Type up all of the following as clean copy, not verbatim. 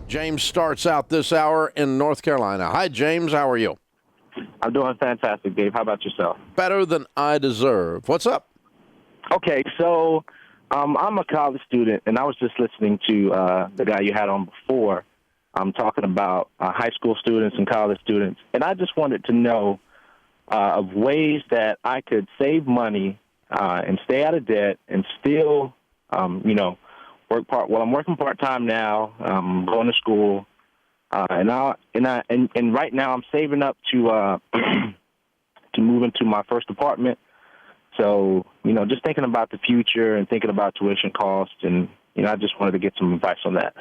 James starts out this hour in North Carolina. Hi, James. How are you? I'm doing fantastic, Dave. How about yourself? Better than I deserve. What's up? Okay, so I'm a college student, and I was just listening to the guy you had on before talking about high school students and college students, and I just wanted to know of ways that I could save money and stay out of debt and still, work part. Well, I'm working part-time now, going to school, and right now I'm saving up to to move into my first apartment. So, just thinking about the future and thinking about tuition costs, and, I just wanted to get some advice on that.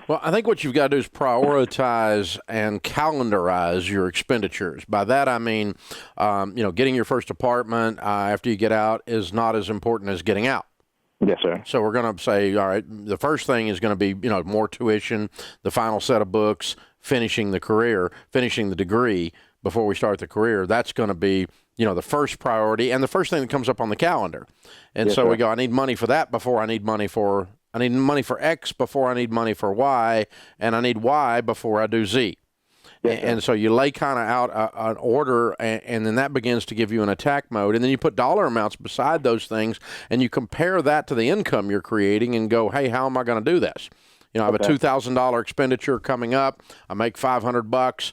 Well, I think what you've got to do is prioritize and calendarize your expenditures. By that, I mean, getting your first apartment after you get out is not as important as getting out. Yes, sir. So we're going to say, all right, the first thing is going to be, more tuition, the final set of books, finishing the degree before we start the career. That's going to be, the first priority and the first thing that comes up on the calendar. And yes, so sir. we go, I need money for that before I need money for X before I need money for Y, and I need Y before I do Z. Yes, and so you lay kind of out an order, and then that begins to give you an attack mode. And then you put dollar amounts beside those things, and you compare that to the income you're creating and go, hey, how am I going to do this? I have a $2,000 expenditure coming up. I make $500.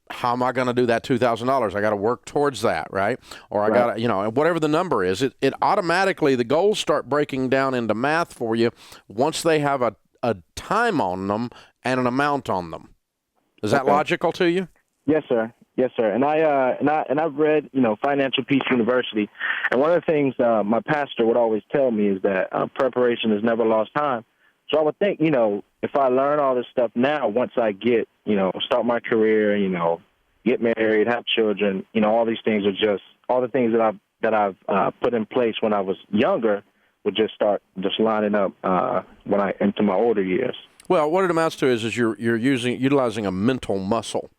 How am I going to do that $2,000? I got to work towards that, right? Or I got to, whatever the number is, it automatically, the goals start breaking down into math for you once they have a time on them and an amount on them. Is that logical to you? Yes, sir. Yes, sir. And I've read, Financial Peace University, and one of the things my pastor would always tell me is that preparation is never lost time. So I would think, if I learn all this stuff now, once I get, start my career, get married, have children, all these things are just all the things that I've put in place when I was younger would just start lining up when I into my older years. Well, what it amounts to is you're utilizing a mental muscle.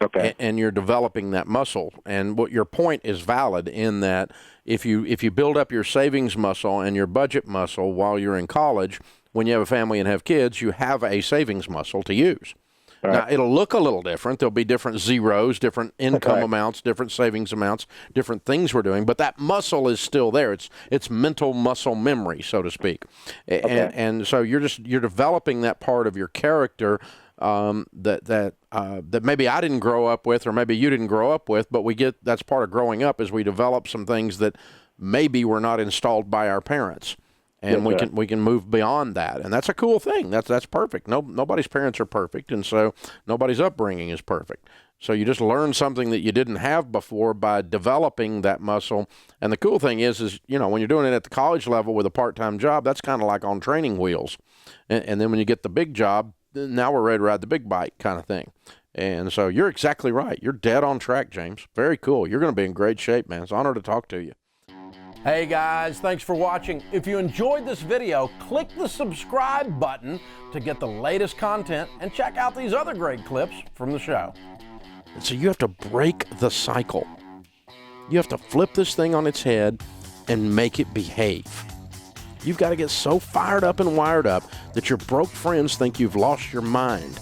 Okay. And you're developing that muscle. And what your point is valid in that if you build up your savings muscle and your budget muscle while you're in college, when you have a family and have kids, you have a savings muscle to use. Right. Now, it'll look a little different. There'll be different zeros, different income amounts, different savings amounts, different things we're doing, but that muscle is still there. It's mental muscle memory, so to speak. Okay. And so you're developing that part of your character that maybe I didn't grow up with, or maybe you didn't grow up with, but that's part of growing up is we develop some things that maybe were not installed by our parents. And we can move beyond that, and that's a cool thing. That's perfect. Nobody's parents are perfect, and so nobody's upbringing is perfect. So you just learn something that you didn't have before by developing that muscle. And the cool thing is when you're doing it at the college level with a part-time job, that's kind of like on training wheels. And then when you get the big job, now we're ready to ride the big bike kind of thing. And so you're exactly right. You're dead on track, James. Very cool. You're going to be in great shape, man. It's an honor to talk to you. Hey guys, thanks for watching. If you enjoyed this video, click the subscribe button to get the latest content and check out these other great clips from the show. So you have to break the cycle. You have to flip this thing on its head and make it behave. You've got to get so fired up and wired up that your broke friends think you've lost your mind.